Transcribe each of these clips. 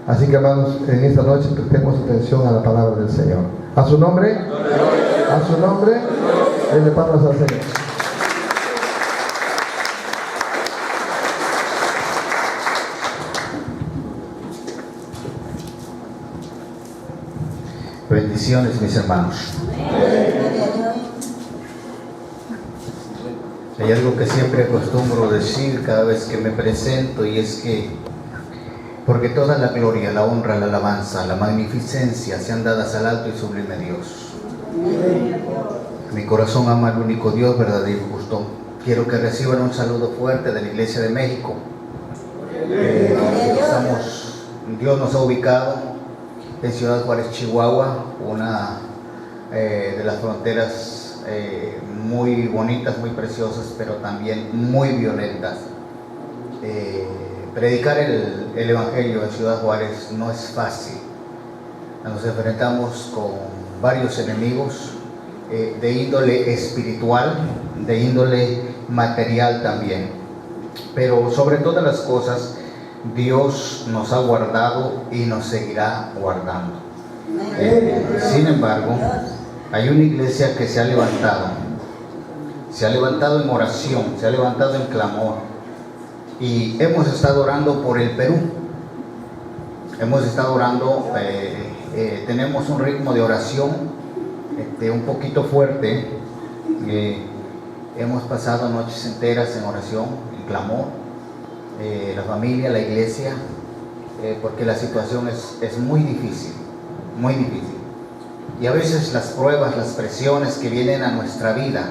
Así que, hermanos, en esta noche prestemos atención a la palabra del Señor. A su nombre, a su nombre, denle palmas al Señor. Bendiciones, mis hermanos. Hay algo que siempre acostumbro decir cada vez que me presento, y es que porque toda la gloria, la honra, la alabanza, la magnificencia sean dadas al alto y sublime Dios. Mi corazón ama al único Dios verdadero y justo. Quiero que reciban un saludo fuerte de la Iglesia de México. Dios nos ha ubicado en Ciudad Juárez, Chihuahua, una de las fronteras muy bonitas, muy preciosas, pero también muy violentas. Predicar el Evangelio en Ciudad Juárez no es fácil. Nos enfrentamos con varios enemigos de índole espiritual, de índole material también. Pero sobre todas las cosas, Dios nos ha guardado y nos seguirá guardando. Sin embargo, hay una iglesia que se ha levantado en oración, se ha levantado en clamor. Y hemos estado orando por el Perú. Hemos estado orando, tenemos un ritmo de oración un poquito fuerte. Hemos pasado noches enteras en oración, en clamor, la familia, la iglesia, porque la situación es muy difícil, muy difícil. Y a veces las pruebas, las presiones que vienen a nuestra vida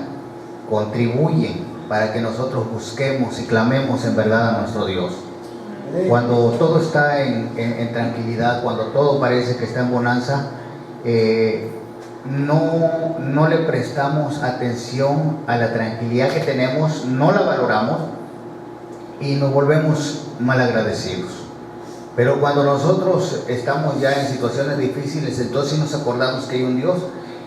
contribuyen para que nosotros busquemos y clamemos en verdad a nuestro Dios. Cuando todo está en tranquilidad, cuando todo parece que está en bonanza, no le prestamos atención a la tranquilidad que tenemos, no la valoramos y nos volvemos malagradecidos. Pero cuando nosotros estamos ya en situaciones difíciles, entonces nos acordamos que hay un Dios.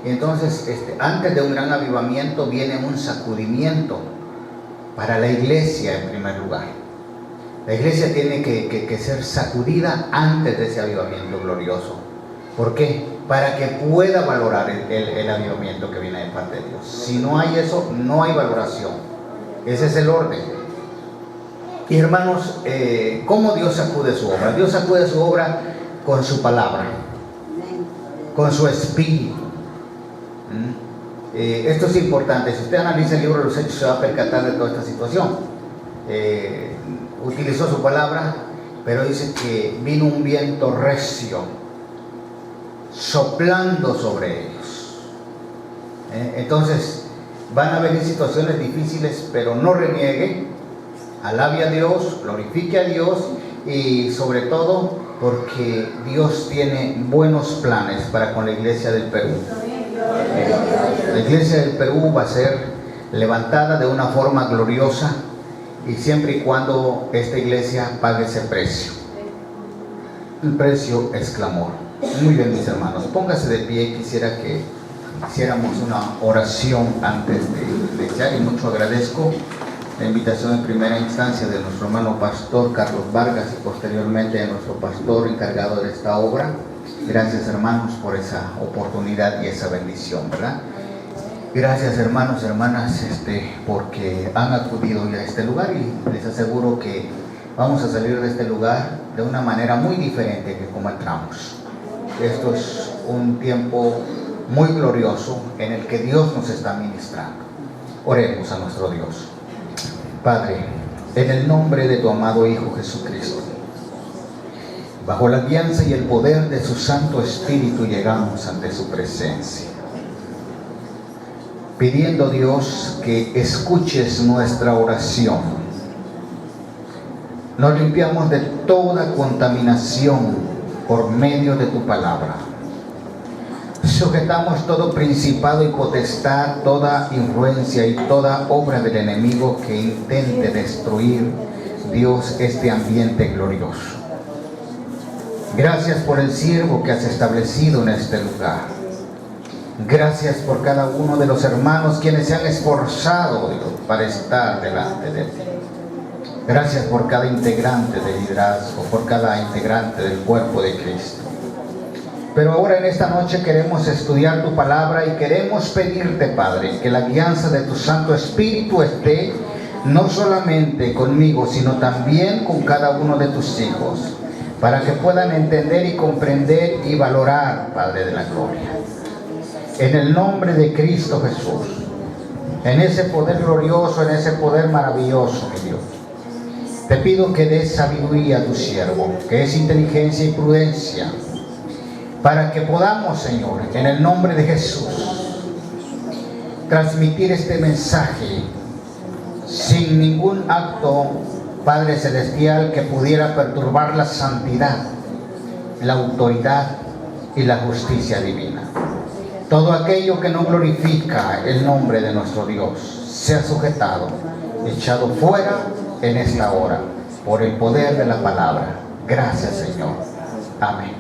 Entonces, antes de un gran avivamiento viene un sacudimiento para la iglesia en primer lugar. La iglesia tiene que ser sacudida antes de ese avivamiento glorioso. ¿Por qué? Para que pueda valorar el avivamiento que viene de parte de Dios. Si no hay eso, no hay valoración. Ese es el orden. Y hermanos, ¿cómo Dios sacude su obra? Dios sacude su obra con su palabra, con su espíritu. Esto es importante. Si usted analiza el libro de los Hechos, se va a percatar de toda esta situación. Utilizó su palabra, pero dice que vino un viento recio soplando sobre ellos. Entonces van a venir situaciones difíciles, pero no reniegue, alabe a Dios, glorifique a Dios, y sobre todo porque Dios tiene buenos planes para con la iglesia del Perú. La iglesia del Perú va a ser levantada de una forma gloriosa, y siempre y cuando esta iglesia pague ese precio. El precio es clamor. Muy bien, mis hermanos, póngase de pie. Quisiera que hiciéramos una oración antes de iniciar, y mucho agradezco la invitación en primera instancia de nuestro hermano pastor Carlos Vargas y posteriormente de nuestro pastor encargado de esta obra. Gracias, hermanos, por esa oportunidad y esa bendición, ¿verdad? Gracias, hermanos, hermanas, porque han acudido ya a este lugar, y les aseguro que vamos a salir de este lugar de una manera muy diferente que como entramos. Esto es un tiempo muy glorioso en el que Dios nos está ministrando. Oremos a nuestro Dios. Padre, en el nombre de tu amado Hijo Jesucristo, bajo la alianza y el poder de su Santo Espíritu, llegamos ante su presencia, pidiendo, Dios, que escuches nuestra oración. Nos limpiamos de toda contaminación por medio de tu palabra. Sujetamos todo principado y potestad, toda influencia y toda obra del enemigo que intente destruir, Dios, este ambiente glorioso. Gracias por el siervo que has establecido en este lugar. Gracias por cada uno de los hermanos quienes se han esforzado, Dios, para estar delante de ti. Gracias por cada integrante del liderazgo, por cada integrante del cuerpo de Cristo. Pero ahora en esta noche queremos estudiar tu palabra y queremos pedirte, Padre, que la guianza de tu Santo Espíritu esté no solamente conmigo, sino también con cada uno de tus hijos, para que puedan entender y comprender y valorar, Padre de la gloria. En el nombre de Cristo Jesús, en ese poder glorioso, en ese poder maravilloso, mi Dios, te pido que des sabiduría a tu siervo, que es inteligencia y prudencia, para que podamos, Señor, en el nombre de Jesús, transmitir este mensaje sin ningún acto, Padre Celestial, que pudiera perturbar la santidad, la autoridad y la justicia divina. Todo aquello que no glorifica el nombre de nuestro Dios sea sujetado, echado fuera en esta hora, por el poder de la palabra. Gracias, Señor. Amén.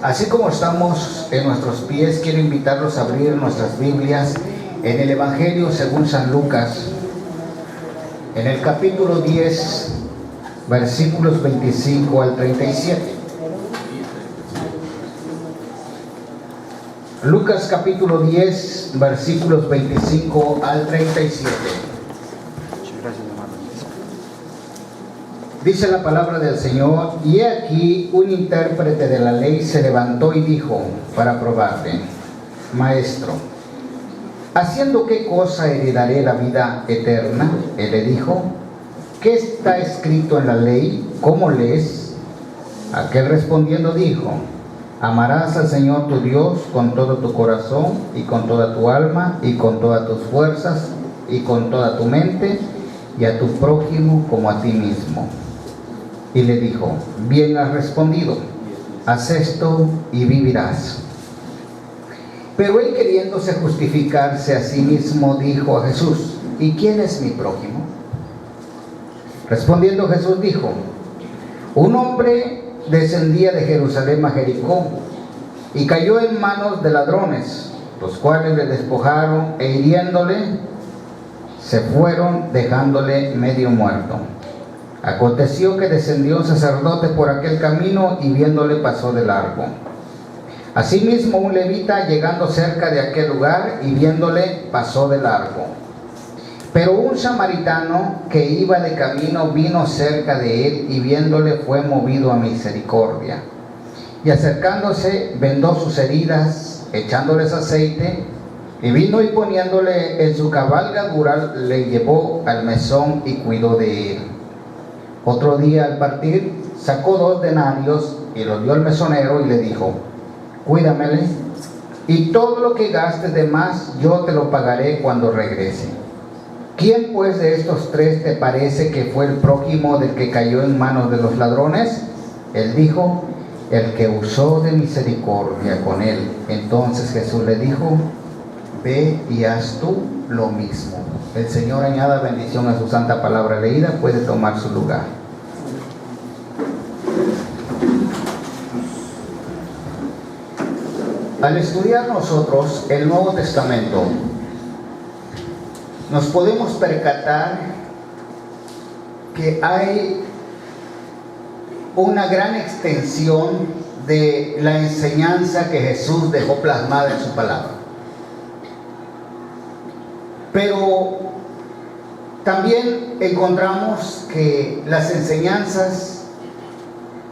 Así como estamos en nuestros pies, quiero invitarlos a abrir nuestras Biblias en el Evangelio según San Lucas, en el capítulo 10, versículos 25 al 37. Lucas capítulo 10, versículos 25 al 37. Dice la palabra del Señor: y he aquí un intérprete de la ley se levantó y dijo para probarle: Maestro, ¿haciendo qué cosa heredaré la vida eterna? Él le dijo: ¿qué está escrito en la ley? ¿Cómo lees? Aquel respondiendo dijo: amarás al Señor tu Dios con todo tu corazón y con toda tu alma y con todas tus fuerzas y con toda tu mente, y a tu prójimo como a ti mismo. Y le dijo: bien has respondido, haz esto y vivirás. Pero él, queriéndose justificarse a sí mismo, dijo a Jesús: ¿y quién es mi prójimo? Respondiendo Jesús dijo: un hombre descendía de Jerusalén a Jericó y cayó en manos de ladrones, los cuales le despojaron e hiriéndole se fueron, dejándole medio muerto. Aconteció que descendió un sacerdote por aquel camino y viéndole pasó de largo. Asimismo un levita, llegando cerca de aquel lugar y viéndole, pasó de largo. Pero un samaritano que iba de camino vino cerca de él y viéndole fue movido a misericordia. Y acercándose vendó sus heridas, echándoles aceite, y vino y poniéndole en su cabalgadura le llevó al mesón y cuidó de él. Otro día al partir sacó 2 denarios y los dio al mesonero y le dijo: cuídamele, y todo lo que gastes de más yo te lo pagaré cuando regrese. ¿Quién pues de estos 3 te parece que fue el prójimo del que cayó en manos de los ladrones? Él dijo: el que usó de misericordia con él. Entonces Jesús le dijo: ve y haz tú lo mismo. El Señor añada bendición a su santa palabra leída. Puede tomar su lugar. Al estudiar nosotros el Nuevo Testamento, nos podemos percatar que hay una gran extensión de la enseñanza que Jesús dejó plasmada en su palabra. Pero también encontramos que las enseñanzas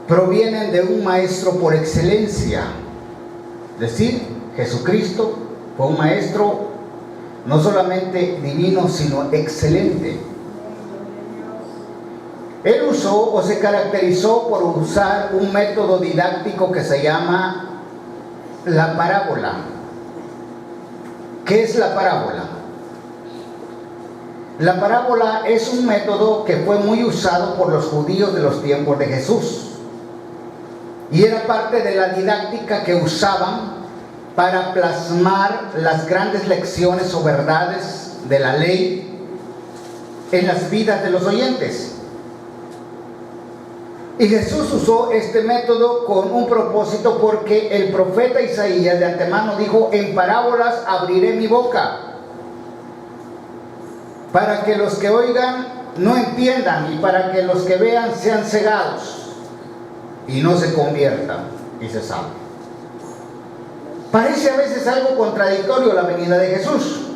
provienen de un maestro por excelencia. Es decir, Jesucristo fue un maestro no solamente divino, sino excelente. Él usó o se caracterizó por usar un método didáctico que se llama la parábola. ¿Qué es la parábola? La parábola es un método que fue muy usado por los judíos de los tiempos de Jesús y era parte de la didáctica que usaban para plasmar las grandes lecciones o verdades de la ley en las vidas de los oyentes. Y Jesús usó este método con un propósito, porque el profeta Isaías de antemano dijo: en parábolas abriré mi boca, para que los que oigan no entiendan y para que los que vean sean cegados y no se conviertan y se salven. Parece a veces algo contradictorio la venida de Jesús,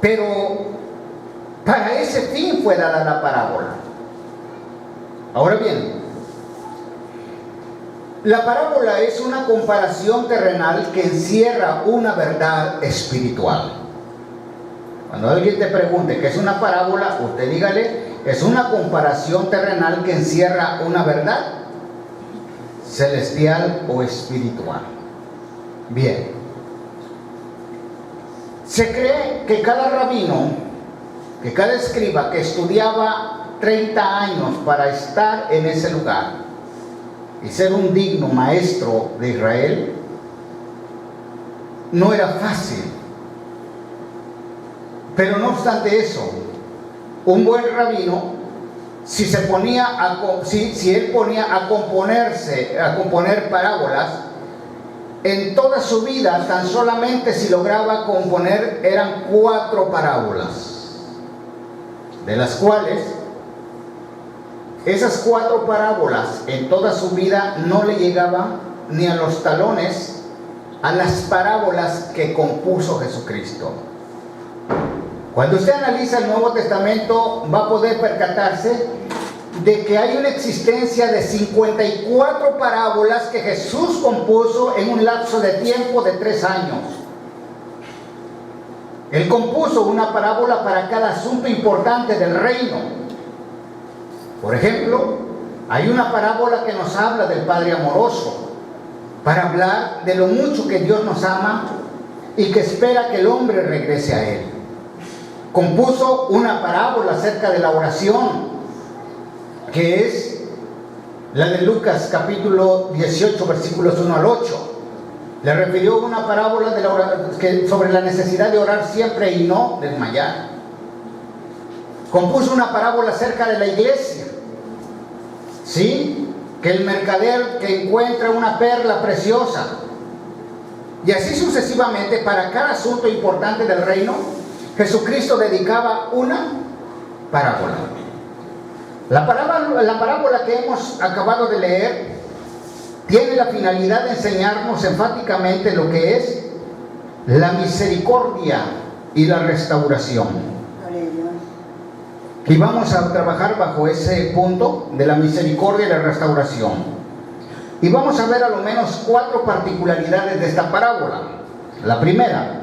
pero para ese fin fue dada la parábola. Ahora bien, la parábola es una comparación terrenal que encierra una verdad espiritual. Cuando alguien te pregunte qué es una parábola, usted dígale, es una comparación terrenal que encierra una verdad celestial o espiritual. Bien. Se cree que cada rabino, que cada escriba que estudiaba 30 años para estar en ese lugar y ser un digno maestro de Israel, no era fácil. Pero no obstante eso, un buen rabino, si él ponía a componer parábolas, en toda su vida, tan solamente si lograba componer, eran 4 parábolas, de las cuales esas 4 parábolas en toda su vida no le llegaban ni a los talones a las parábolas que compuso Jesucristo. Cuando usted analiza el Nuevo Testamento, va a poder percatarse de que hay una existencia de 54 parábolas que Jesús compuso en un lapso de tiempo de 3 años. Él compuso una parábola para cada asunto importante del reino. Por ejemplo, hay una parábola que nos habla del Padre amoroso, para hablar de lo mucho que Dios nos ama y que espera que el hombre regrese a Él. Compuso una parábola acerca de la oración, que es la de Lucas capítulo 18 versículos 1 al 8. Le refirió una parábola sobre la necesidad de orar siempre y no desmayar. Compuso una parábola acerca de la iglesia, ¿sí? Que el mercader que encuentra una perla preciosa, y así sucesivamente. Para cada asunto importante del reino, Jesucristo dedicaba una parábola. La parábola que hemos acabado de leer tiene la finalidad de enseñarnos enfáticamente lo que es la misericordia y la restauración. Y vamos a trabajar bajo ese punto de la misericordia y la restauración. Y vamos a ver a lo menos 4 particularidades de esta parábola. La primera,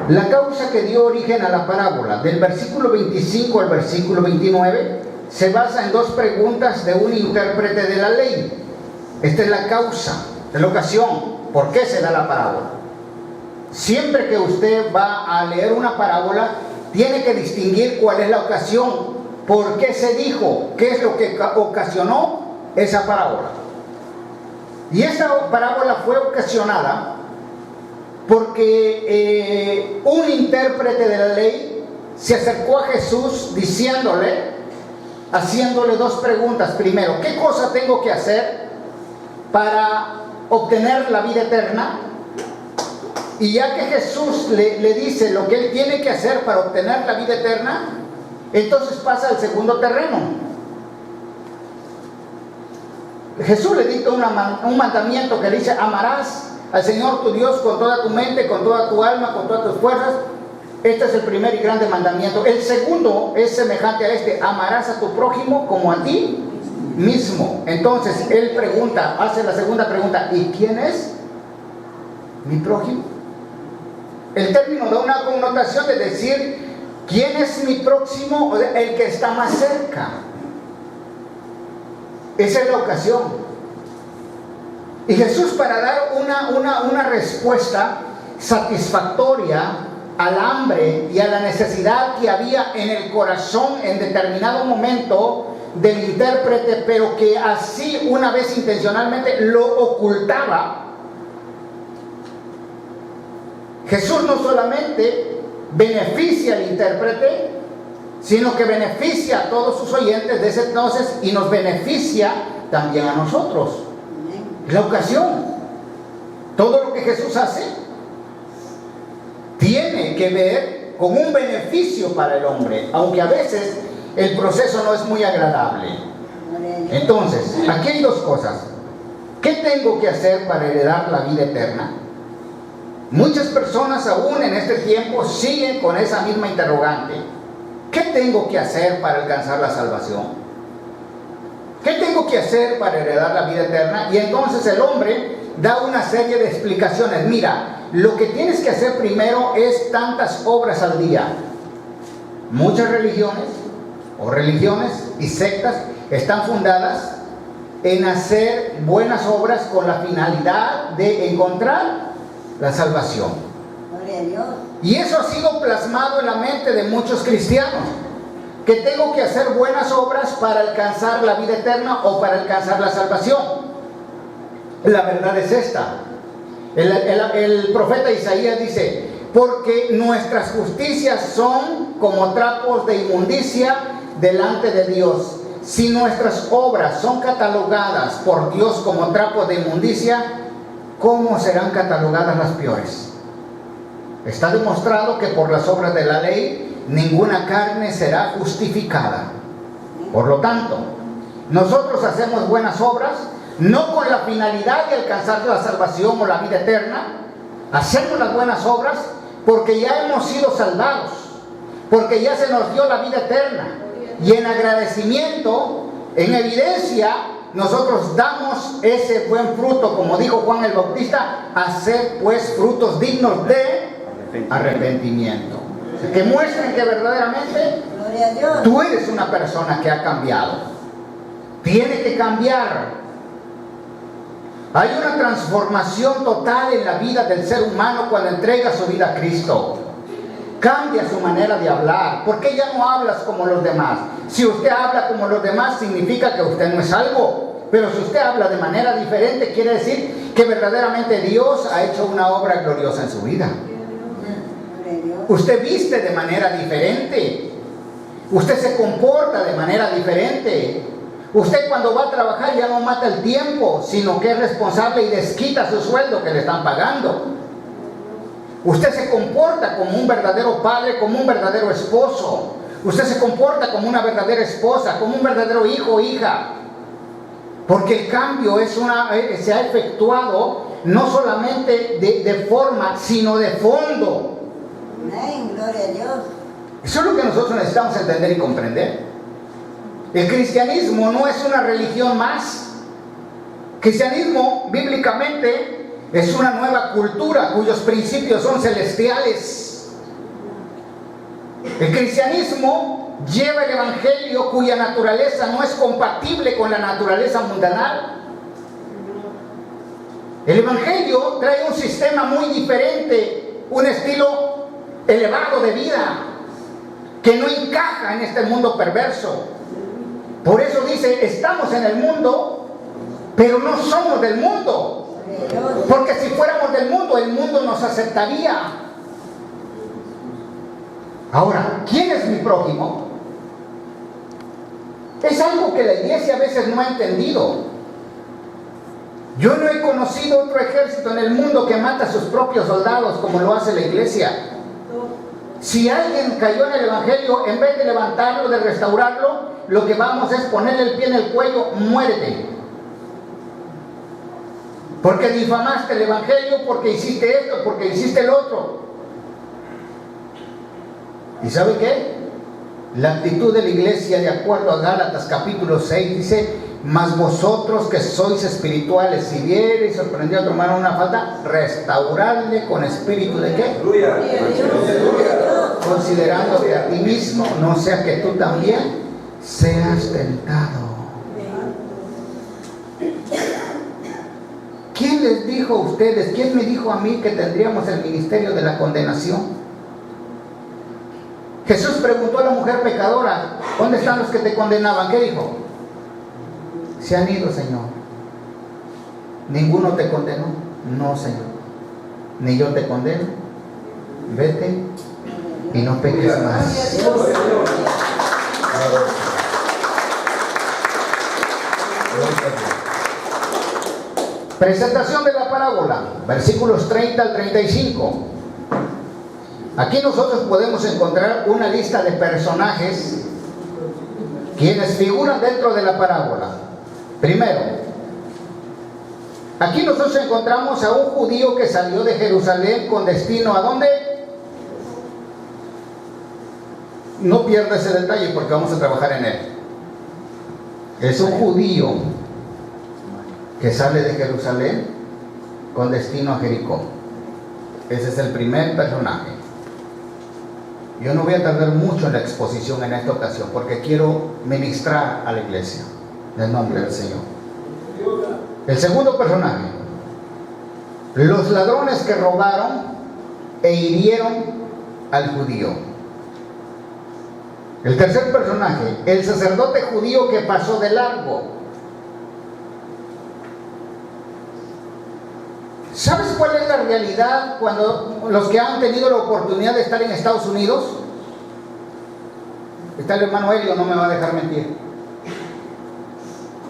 la causa que dio origen a la parábola, del versículo 25 al versículo 29, se basa en 2 preguntas de un intérprete de la ley. Esta es la causa, de la ocasión, ¿por qué se da la parábola? Siempre que usted va a leer una parábola, tiene que distinguir cuál es la ocasión, por qué se dijo, qué es lo que ocasionó esa parábola. Y esa parábola fue ocasionada porque un intérprete de la ley se acercó a Jesús haciéndole 2 preguntas. Primero, ¿qué cosa tengo que hacer para obtener la vida eterna? Y ya que Jesús le dice lo que él tiene que hacer para obtener la vida eterna, entonces pasa al segundo terreno. Jesús le dicta un mandamiento que le dice: amarás al Señor tu Dios con toda tu mente, con toda tu alma, con todas tus fuerzas. Este es el primer y grande mandamiento. El segundo es semejante a este: amarás a tu prójimo como a ti mismo. Entonces él hace la segunda pregunta: ¿y quién es mi prójimo? El término da una connotación de decir quién es mi próximo, el que está más cerca. Esa es la ocasión. Y Jesús, para dar una respuesta satisfactoria al hambre y a la necesidad que había en el corazón en determinado momento del intérprete, pero que así una vez intencionalmente lo ocultaba, Jesús no solamente beneficia al intérprete, sino que beneficia a todos sus oyentes de ese entonces y nos beneficia también a nosotros. La ocasión, todo lo que Jesús hace tiene que ver con un beneficio para el hombre, aunque a veces el proceso no es muy agradable. Entonces, aquí hay dos cosas. ¿Qué tengo que hacer para heredar la vida eterna? Muchas personas aún en este tiempo siguen con esa misma interrogante. ¿Qué tengo que hacer para alcanzar la salvación? ¿Qué tengo que hacer para heredar la vida eterna? Y entonces el hombre da una serie de explicaciones. Mira, lo que tienes que hacer primero es tantas obras al día. Muchas religiones y sectas están fundadas en hacer buenas obras con la finalidad de encontrar la salvación. Gloria a Dios. Y eso ha sido plasmado en la mente de muchos cristianos, que tengo que hacer buenas obras para alcanzar la vida eterna o para alcanzar la salvación. La verdad es esta. El profeta Isaías dice: porque nuestras justicias son como trapos de inmundicia delante de Dios. Si nuestras obras son catalogadas por Dios como trapos de inmundicia, ¿cómo serán catalogadas las peores? Está demostrado que por las obras de la ley ninguna carne será justificada. Por lo tanto, nosotros hacemos buenas obras no con la finalidad de alcanzar la salvación o la vida eterna. Hacemos las buenas obras porque ya hemos sido salvados, porque ya se nos dio la vida eterna, y en agradecimiento, en evidencia, nosotros damos ese buen fruto, como dijo Juan el Bautista: hacer pues frutos dignos de arrepentimiento, que muestren que verdaderamente Gloria a Dios. tú eres una persona que ha cambiado. Tiene que cambiar. Hay una transformación total en la vida del ser humano cuando entrega su vida a Cristo. Cambia su manera de hablar. ¿Por qué ya no hablas como los demás? Si usted habla como los demás, significa que usted no es salvo. Pero si usted habla de manera diferente, quiere decir que verdaderamente Dios ha hecho una obra gloriosa en su vida. Usted viste de manera diferente. Usted se comporta de manera diferente. Usted cuando va a trabajar ya no mata el tiempo, sino que es responsable y desquita su sueldo que le están pagando. Usted se comporta como un verdadero padre, como un verdadero esposo. Usted se comporta como una verdadera esposa, como un verdadero hijo o hija. Porque el cambio se ha efectuado no solamente de forma, sino de fondo. Amén, gloria a Dios. Eso es lo que nosotros necesitamos entender y comprender. El cristianismo no es una religión más. Cristianismo, bíblicamente, es una nueva cultura cuyos principios son celestiales. El cristianismo lleva el evangelio cuya naturaleza no es compatible con la naturaleza mundanal. El evangelio trae un sistema muy diferente, un estilo elevado de vida que no encaja en este mundo perverso. Por eso dice: estamos en el mundo, pero no somos del mundo. Porque si fuéramos del mundo, el mundo nos aceptaría. Ahora, ¿quién es mi prójimo? Es algo que la iglesia a veces no ha entendido. Yo no he conocido otro ejército en el mundo que mata a sus propios soldados como lo hace la iglesia. Si alguien cayó en el evangelio, en vez de levantarlo, de restaurarlo, lo que vamos es ponerle el pie en el cuello: muérete. Porque difamaste el evangelio, porque hiciste esto, porque hiciste el otro. ¿Y sabe qué? La actitud de la iglesia, de acuerdo a Gálatas capítulo 6, dice: mas vosotros que sois espirituales, si viereis sorprendido a tu hermano una falta, restauradle con espíritu de ¿qué? Considerándote a ti mismo, no sea que tú también seas tentado. ¿Quién les dijo a ustedes, quién me dijo a mí que tendríamos el ministerio de la condenación? Jesús preguntó a la mujer pecadora: ¿dónde están los que te condenaban? ¿Qué dijo? Se han ido, Señor. ¿Ninguno te condenó? No, Señor. Ni yo te condeno. Vete y no peques más. Presentación de la parábola, versículos 30 al 35. Aquí nosotros podemos encontrar una lista de personajes quienes figuran dentro de la parábola. Primero, aquí nosotros encontramos a un judío que salió de Jerusalén con destino ¿a dónde? No pierda ese detalle porque vamos a trabajar en él. Es un judío que sale de Jerusalén con destino a Jericó. Ese es el primer personaje. Yo no voy a tardar mucho en la exposición en esta ocasión porque quiero ministrar a la iglesia en el nombre del Señor. El segundo personaje, los ladrones que robaron e hirieron al judío. El tercer personaje, el sacerdote judío que pasó de largo. ¿Sabes cuál es la realidad cuando los que han tenido la oportunidad de estar en Estados Unidos? Está el hermano Helio, no me va a dejar mentir.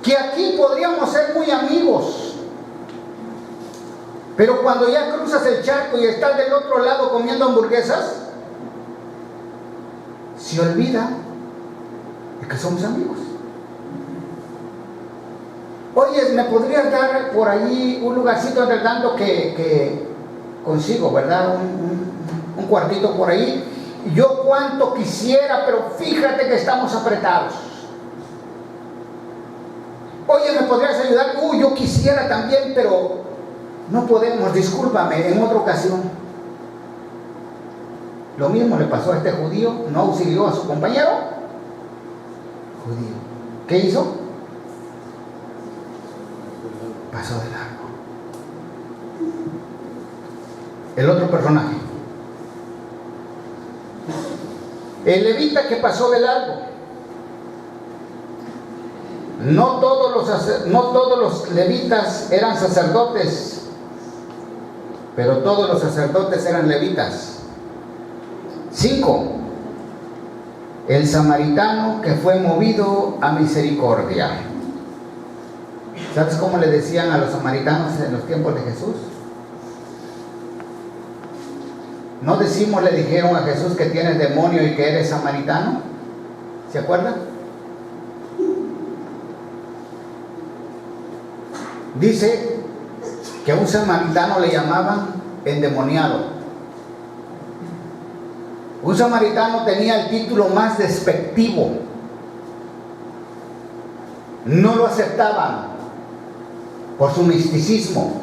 Que aquí podríamos ser muy amigos, pero cuando ya cruzas el charco y estás del otro lado comiendo hamburguesas, se olvida de que somos amigos. Oye, ¿me podrías dar por allí un lugarcito entre tanto que consigo, verdad? Un cuartito por ahí. Yo cuánto quisiera, pero fíjate que estamos apretados. Oye, ¿me podrías ayudar? Yo quisiera también, pero no podemos, discúlpame, en otra ocasión. Lo mismo le pasó a este judío, no auxilió a su compañero judío. ¿Qué hizo? Pasó de largo. El otro personaje, el levita que pasó de largo. No todos los levitas eran sacerdotes, pero todos los sacerdotes eran levitas. 5. El samaritano que fue movido a misericordia. ¿Sabes cómo le decían a los samaritanos en los tiempos de Jesús? No decimos, le dijeron a Jesús que tienes demonio y que eres samaritano. ¿Se acuerdan? Dice que a un samaritano le llamaban endemoniado. Un samaritano tenía el título más despectivo. No lo aceptaban por su misticismo.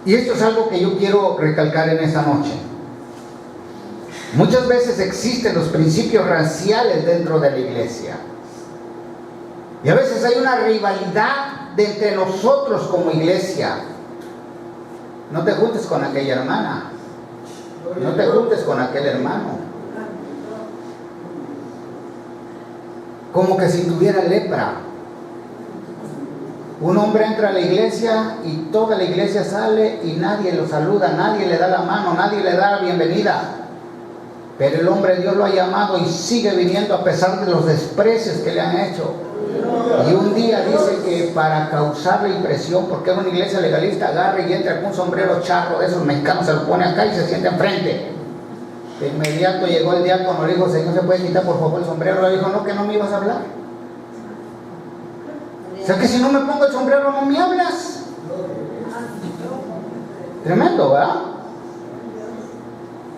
Y esto es algo que yo quiero recalcar en esta noche. Muchas veces existen los principios raciales dentro de la iglesia. Y a veces hay una rivalidad de entre nosotros como iglesia. No te juntes con aquella hermana. No te juntes con aquel hermano. Como que si tuviera lepra. Un hombre entra a la iglesia y toda la iglesia sale y nadie lo saluda, nadie le da la mano, nadie le da la bienvenida. Pero el hombre Dios lo ha llamado y sigue viniendo a pesar de los desprecios que le han hecho. Y un día dice que para causarle impresión, porque es una iglesia legalista, agarra y entra con un sombrero charro de esos mexicanos, se lo pone acá y se sienta enfrente. De inmediato llegó el diácono, le dijo: Señor, ¿se puede quitar por favor el sombrero? Le dijo: no, que no me ibas a hablar. O sea que si no me pongo el sombrero no me hablas. Tremendo, ¿verdad?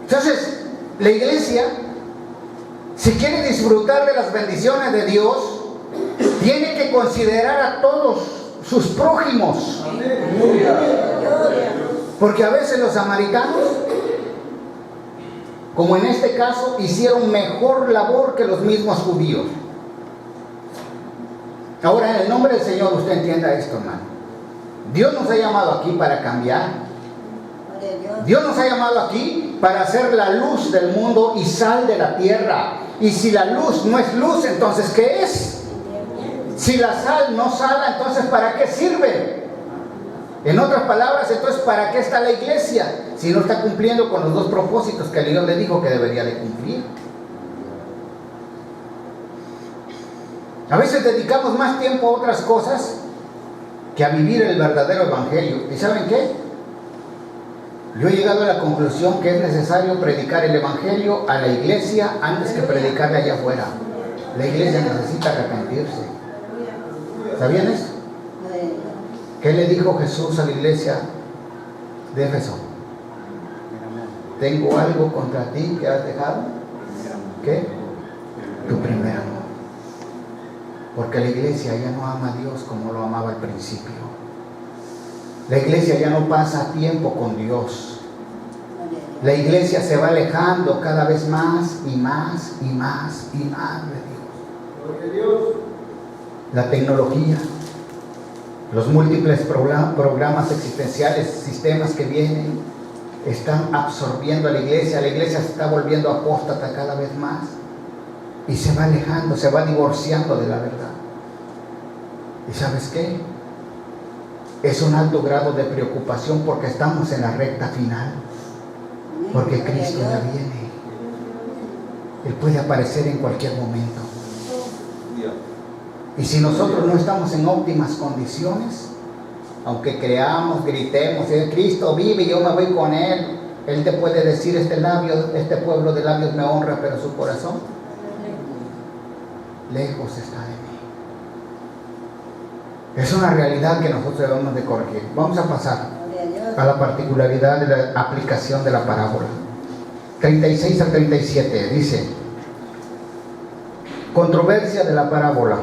Entonces, la iglesia, si quiere disfrutar de las bendiciones de Dios, tiene que considerar a todos sus prójimos. Porque a veces los samaritanos, como en este caso, hicieron mejor labor que los mismos judíos. Ahora, en el nombre del Señor, usted entienda esto, hermano. Dios nos ha llamado aquí para cambiar. Dios nos ha llamado aquí para hacer la luz del mundo y sal de la tierra. Y si la luz no es luz, entonces ¿qué es? Si la sal no sala, entonces ¿para qué sirve? En otras palabras, entonces ¿para qué está la iglesia? Si no está cumpliendo con los dos propósitos que Dios le dijo que debería de cumplir. A veces dedicamos más tiempo a otras cosas que a vivir el verdadero evangelio. ¿Y saben qué? Yo he llegado a la conclusión que es necesario predicar el Evangelio a la iglesia antes que predicarle allá afuera. La iglesia necesita arrepentirse. ¿Sabían eso? ¿Qué le dijo Jesús a la iglesia de Éfeso? Tengo algo contra ti que has dejado. ¿Qué? Tu primer amor. Porque la iglesia ya no ama a Dios como lo amaba al principio. La iglesia ya no pasa tiempo con Dios. La iglesia se va alejando cada vez más y más y más y más de Dios. La tecnología, los múltiples programas existenciales, sistemas que vienen, están absorbiendo a la iglesia. La iglesia se está volviendo apóstata cada vez más y se va alejando, se va divorciando de la verdad. ¿Y sabes qué? Es un alto grado de preocupación porque estamos en la recta final, porque Cristo ya viene. Él puede aparecer en cualquier momento. Y si nosotros no estamos en óptimas condiciones, aunque creamos, gritemos, Cristo vive y yo me voy con Él, Él te puede decir, este pueblo de labios me honra, pero su corazón lejos está de mí. Es una realidad que nosotros debemos de corregir. Vamos a pasar a la particularidad de la aplicación de la parábola. 36 al 37 dice: controversia de la parábola.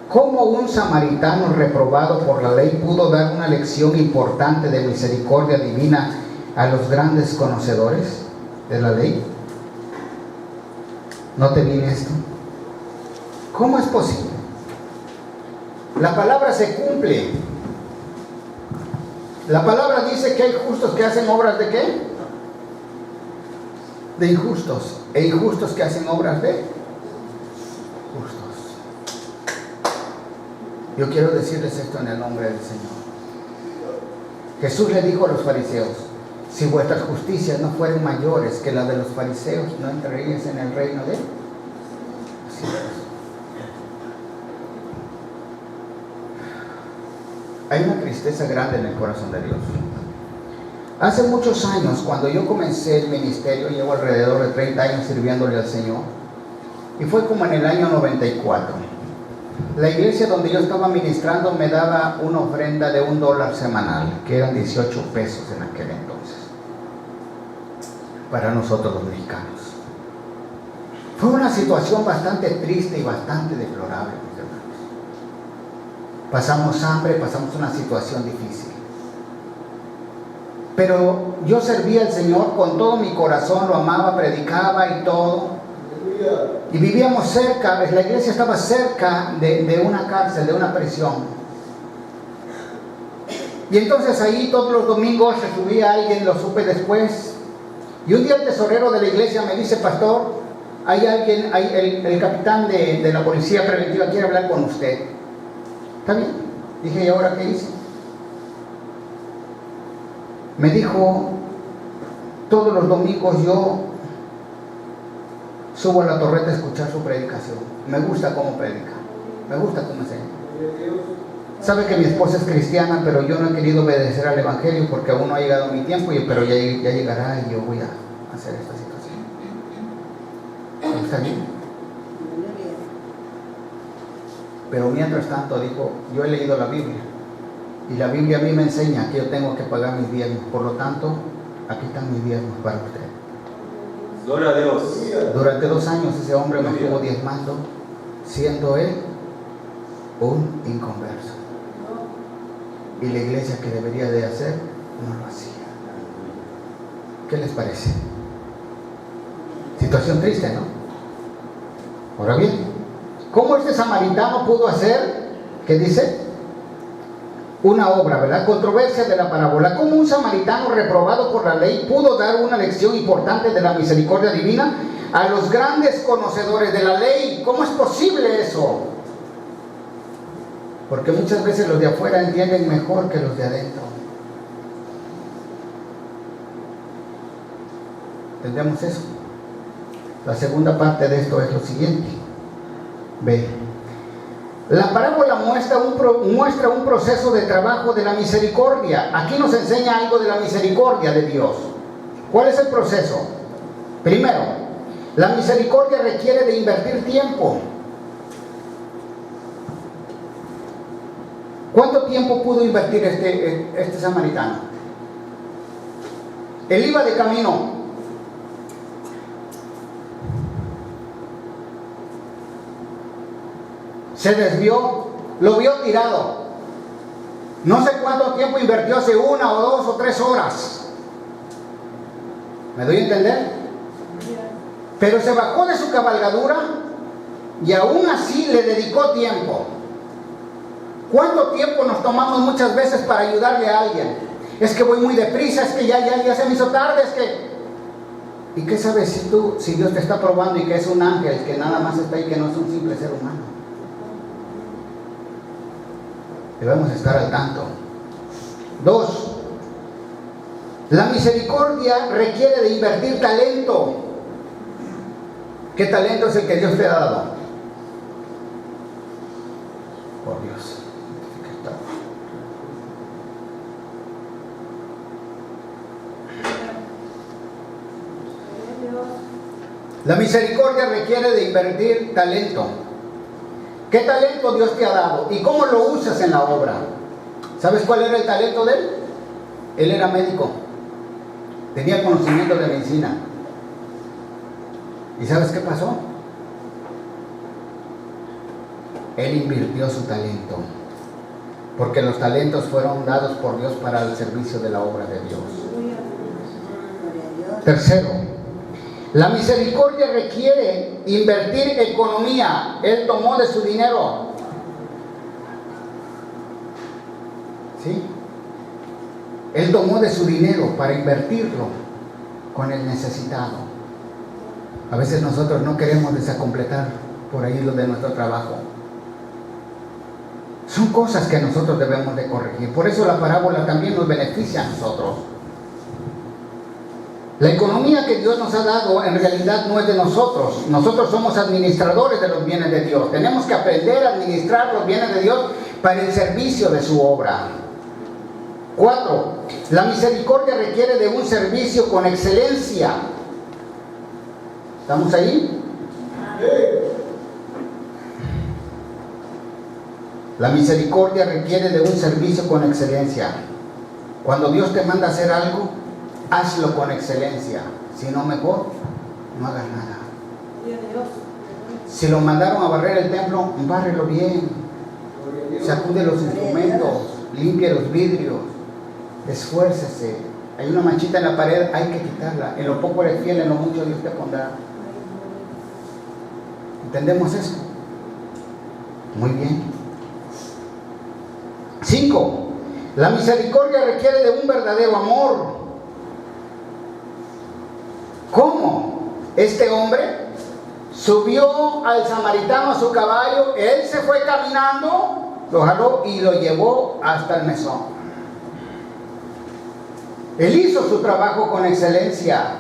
¿Cómo un samaritano reprobado por la ley pudo dar una lección importante de misericordia divina a los grandes conocedores de la ley? Note bien esto. ¿Cómo es posible? La palabra se cumple. La palabra dice que hay justos que hacen obras de ¿qué? De injustos. E injustos que hacen obras de justos. Yo quiero decirles esto en el nombre del Señor. Jesús le dijo a los fariseos: si vuestras justicias no fueran mayores que las de los fariseos, no entraríais en el reino de los cielos. Hay una tristeza grande en el corazón de Dios. Hace muchos años, cuando yo comencé el ministerio, llevo alrededor de 30 años sirviéndole al Señor, y fue como en el año 94. La iglesia donde yo estaba ministrando me daba una ofrenda de $1 semanal, que eran 18 pesos en aquel entonces, para nosotros los mexicanos. Fue una situación bastante triste y bastante deplorable, mis hermanos. Pasamos hambre, pasamos una situación difícil. Pero yo servía al Señor con todo mi corazón, lo amaba, predicaba y todo. Y vivíamos cerca, la iglesia estaba cerca de una cárcel, de una prisión. Y entonces ahí todos los domingos se subía alguien, lo supe después. Y un día el tesorero de la iglesia me dice: pastor, hay alguien, el capitán de la policía preventiva quiere hablar con usted. ¿Está bien? Dije: ¿y ahora qué hice? Me dijo: todos los domingos yo subo a la torreta a escuchar su predicación. Me gusta cómo predica, me gusta cómo enseña. Sabe que mi esposa es cristiana, pero yo no he querido obedecer al evangelio porque aún no ha llegado mi tiempo, pero ya llegará y yo voy a hacer esta situación. ¿Está bien? Pero mientras tanto dijo: yo he leído la Biblia y la Biblia a mí me enseña que yo tengo que pagar mis diezmos, por lo tanto aquí están mis diezmos para usted. Gloria a Dios. Durante 2 años ese hombre me estuvo diezmando, siendo él un inconverso, y la iglesia que debería de hacer no lo hacía. ¿Qué les parece? Situación triste, ¿no? Ahora bien, ¿cómo este samaritano pudo hacer, qué dice? Una obra, ¿verdad? Controversia de la parábola. ¿Cómo un samaritano reprobado por la ley pudo dar una lección importante de la misericordia divina a los grandes conocedores de la ley? ¿Cómo es posible eso? Porque muchas veces los de afuera entienden mejor que los de adentro. ¿Entendemos eso? La segunda parte de esto es lo siguiente. Ve. La parábola muestra un proceso de trabajo de la misericordia. Aquí nos enseña algo de la misericordia de Dios. ¿Cuál es el proceso? Primero, la misericordia requiere de invertir tiempo. ¿Cuánto tiempo pudo invertir este samaritano? Él iba de camino. Se desvió, lo vio tirado. No sé cuánto tiempo invirtió, hace 1 o 2 o 3 horas. ¿Me doy a entender? Pero se bajó de su cabalgadura y aún así le dedicó tiempo. ¿Cuánto tiempo nos tomamos muchas veces para ayudarle a alguien? Es que voy muy deprisa, es que ya se me hizo tarde, es que... ¿Y qué sabes si Dios te está probando y que es un ángel que nada más está ahí, que no es un simple ser humano? Debemos estar al tanto. 2. La misericordia requiere de invertir talento. ¿Qué talento es el que Dios te ha dado? Por Dios. La misericordia requiere de invertir talento. ¿Qué talento Dios te ha dado? ¿Y cómo lo usas en la obra? ¿Sabes cuál era el talento de él? Él era médico. Tenía conocimiento de medicina. ¿Y sabes qué pasó? Él invirtió su talento. Porque los talentos fueron dados por Dios para el servicio de la obra de Dios. Tercero, la misericordia requiere invertir economía. Él tomó de su dinero. ¿Sí? Él tomó de su dinero para invertirlo con el necesitado. A veces nosotros no queremos desacompletar por ahí lo de nuestro trabajo. Son cosas que nosotros debemos de corregir. Por eso la parábola también nos beneficia a nosotros. La economía que Dios nos ha dado en realidad no es de nosotros. Nosotros somos administradores de los bienes de Dios. Tenemos que aprender a administrar los bienes de Dios para el servicio de su obra. 4. La misericordia requiere de un servicio con excelencia. ¿Estamos ahí? La misericordia requiere de un servicio con excelencia. Cuando Dios te manda a hacer algo, hazlo con excelencia. Si no, mejor no hagas nada. Si lo mandaron a barrer el templo, bárrelo bien. Sacude los instrumentos, limpie los vidrios, esfuércese. Hay una manchita en la pared, hay que quitarla. En lo poco eres fiel, en lo mucho Dios te pondrá. ¿Entendemos eso? Muy bien. 5. La misericordia requiere de un verdadero amor. ¿Cómo? Este hombre subió al samaritano a su caballo, él se fue caminando, lo jaló y lo llevó hasta el mesón. Él hizo su trabajo con excelencia.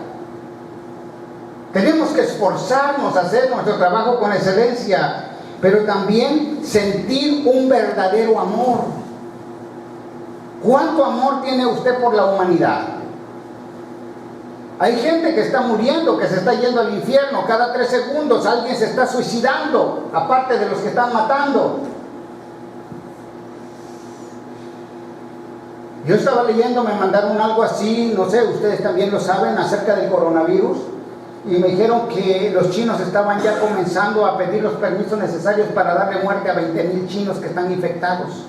Tenemos que esforzarnos a hacer nuestro trabajo con excelencia, pero también sentir un verdadero amor. ¿Cuánto amor tiene usted por la humanidad? Hay gente que está muriendo, que se está yendo al infierno. Cada 3 segundos alguien se está suicidando, aparte de los que están matando. Yo estaba leyendo, me mandaron algo así, no sé, ustedes también lo saben, acerca del coronavirus. Y me dijeron que los chinos estaban ya comenzando a pedir los permisos necesarios para darle muerte a 20,000 chinos que están infectados.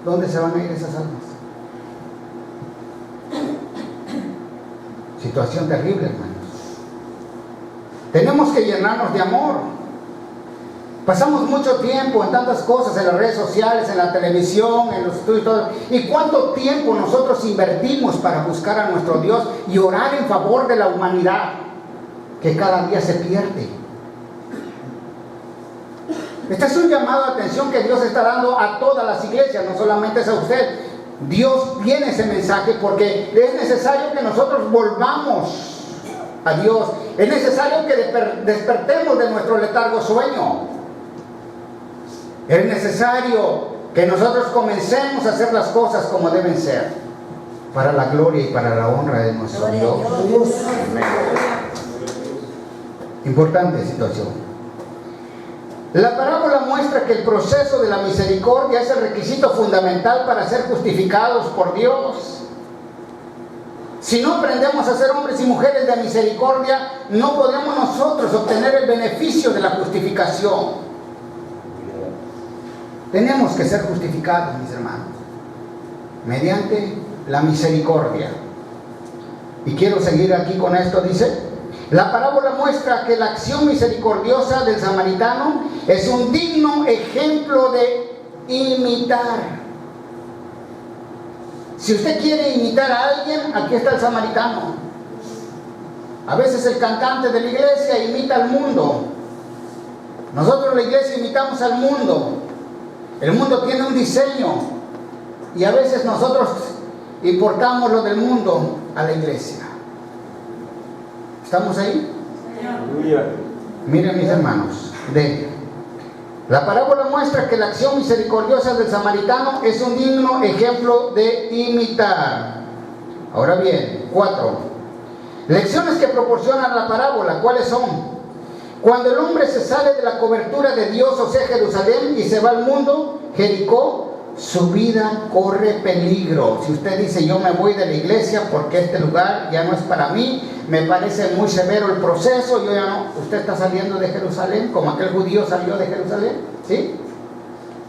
¿Dónde se van a ir esas almas? Situación terrible, hermanos. Tenemos que llenarnos de amor. Pasamos mucho tiempo en tantas cosas, en las redes sociales, en la televisión, en los estudios, todo. ¿Y cuánto tiempo nosotros invertimos para buscar a nuestro Dios y orar en favor de la humanidad que cada día se pierde? Este es un llamado de atención que Dios está dando a todas las iglesias, no solamente es a usted. Dios tiene ese mensaje porque es necesario que nosotros volvamos a Dios. Es necesario que despertemos de nuestro letargo sueño. Es necesario que nosotros comencemos a hacer las cosas como deben ser, para la gloria y para la honra de nuestro Gloria a Dios. Dios. Importante situación. La parábola muestra que el proceso de la misericordia es el requisito fundamental para ser justificados por Dios. Si no aprendemos a ser hombres y mujeres de misericordia, no podemos nosotros obtener el beneficio de la justificación. Tenemos que ser justificados, mis hermanos, mediante la misericordia. Y quiero seguir aquí con esto. Dice: la parábola muestra que la acción misericordiosa del samaritano es un digno ejemplo de imitar. Si usted quiere imitar a alguien, aquí está el samaritano. A veces el cantante de la iglesia imita al mundo. Nosotros la iglesia imitamos al mundo. El mundo tiene un diseño y a veces nosotros importamos lo del mundo a la iglesia. ¿Estamos ahí? Miren, mis hermanos, la parábola muestra que la acción misericordiosa del samaritano es un digno ejemplo de imitar. Ahora bien, 4. Lecciones que proporciona la parábola, ¿cuáles son? Cuando el hombre se sale de la cobertura de Dios, o sea, Jerusalén, y se va al mundo, Jericó, su vida corre peligro. Si usted dice: yo me voy de la iglesia porque este lugar ya no es para mí, me parece muy severo el proceso, yo ya no. Usted está saliendo de Jerusalén, como aquel judío salió de Jerusalén, ¿sí?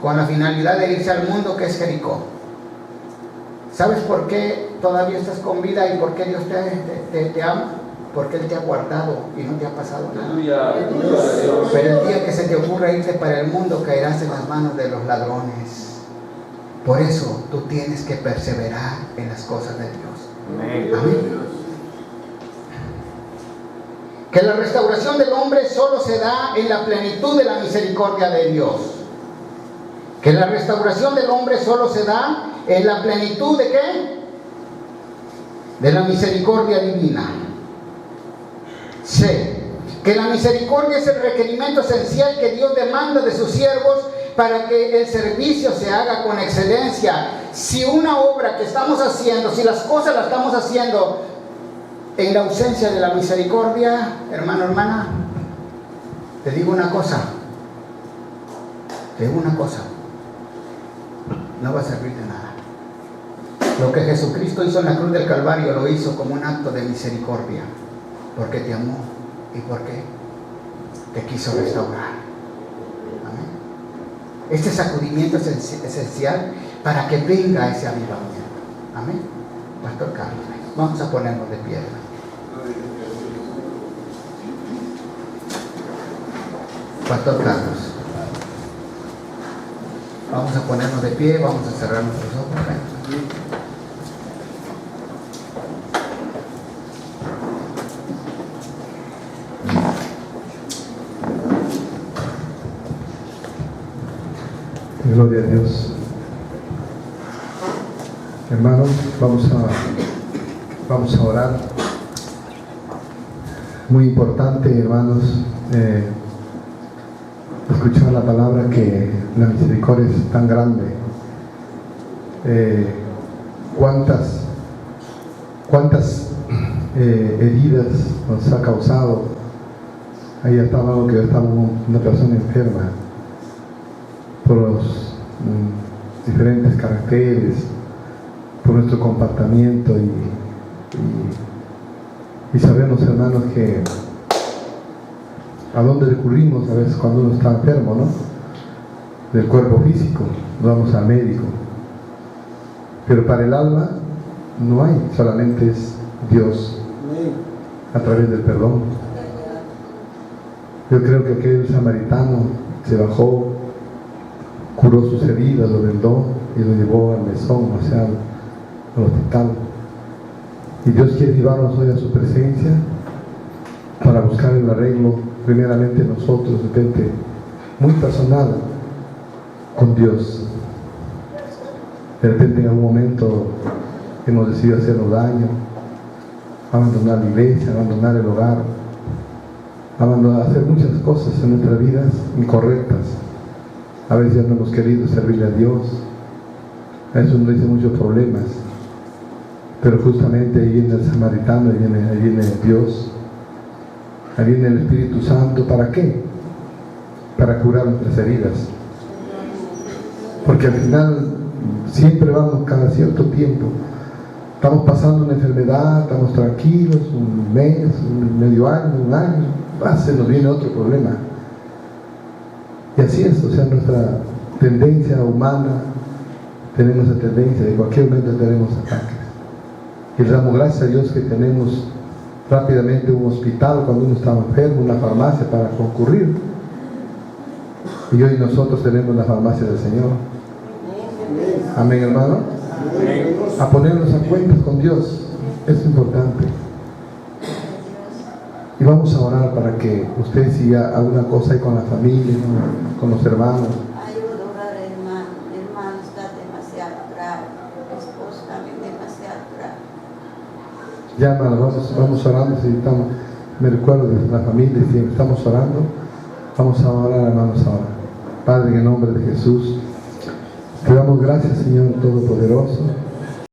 Con la finalidad de irse al mundo, que es Jericó. ¿Sabes por qué todavía estás con vida y por qué Dios te ama? Porque Él te ha guardado y no te ha pasado nada. Pero el día que se te ocurra irte para el mundo, caerás en las manos de los ladrones. Por eso tú tienes que perseverar en las cosas de Dios. Amén. Que la restauración del hombre solo se da en la plenitud de la misericordia de Dios. Que la restauración del hombre solo se da en la plenitud ¿de qué? De la misericordia divina. C. Que la misericordia es el requerimiento esencial que Dios demanda de sus siervos para que el servicio se haga con excelencia. Si una obra que estamos haciendo, si las cosas las estamos haciendo en la ausencia de la misericordia, hermano, hermana, te digo una cosa, no va a servir de nada. Lo que Jesucristo hizo en la cruz del Calvario lo hizo como un acto de misericordia, porque te amó y porque te quiso restaurar. Amén. Este sacudimiento es esencial para que venga ese avivamiento. Amén. Pastor Carlos, vamos a ponernos de pie. Pastor Carlos, vamos a ponernos de pie, vamos a cerrar nuestros ojos. Gloria a Dios. Hermanos, vamos a orar. Muy importante, hermanos, escuchar la palabra que la misericordia es tan grande. Cuántas heridas nos ha causado. Ahí estaba algo que estaba una persona enferma por los diferentes caracteres, por nuestro comportamiento y sabemos, hermanos, que a dónde recurrimos a veces cuando uno está enfermo, ¿no? Del cuerpo físico, vamos al médico, pero para el alma no hay, solamente es Dios a través del perdón. Yo creo que aquel samaritano se bajó, curó sus heridas, lo vendó y lo llevó al mesón, o sea, al hospital. Y Dios quiere llevarnos hoy a su presencia para buscar el arreglo, primeramente nosotros, de repente, muy personal con Dios. De repente en algún momento hemos decidido hacernos daño, abandonar la iglesia, abandonar el hogar, hacer muchas cosas en nuestras vidas incorrectas. A veces ya no hemos querido servirle a Dios. A eso nos dice muchos problemas. Pero justamente ahí viene el samaritano, ahí viene Dios, ahí viene el Espíritu Santo. ¿Para qué? Para curar nuestras heridas. Porque al final siempre vamos cada cierto tiempo. Estamos pasando una enfermedad, estamos tranquilos, un mes, medio año, un año, se nos viene otro problema. Y así es, o sea, nuestra tendencia humana, tenemos esa tendencia, de cualquier momento tenemos ataques. Y le damos gracias a Dios que tenemos rápidamente un hospital cuando uno estaba enfermo, una farmacia para concurrir. Y hoy nosotros tenemos la farmacia del Señor. Amén, hermano. A ponernos a cuentas con Dios es importante. Y vamos a orar para que usted siga alguna cosa ahí con la familia, ¿no? Con los hermanos. Ayuda a orar, hermano. Mi hermano está demasiado grave. Mi esposo también demasiado grave. Ya, hermano, vamos orando. Si estamos, me recuerdo de la familia, si estamos orando, vamos a orar, hermanos, ahora. Padre, en el nombre de Jesús, te damos gracias, Señor Todopoderoso.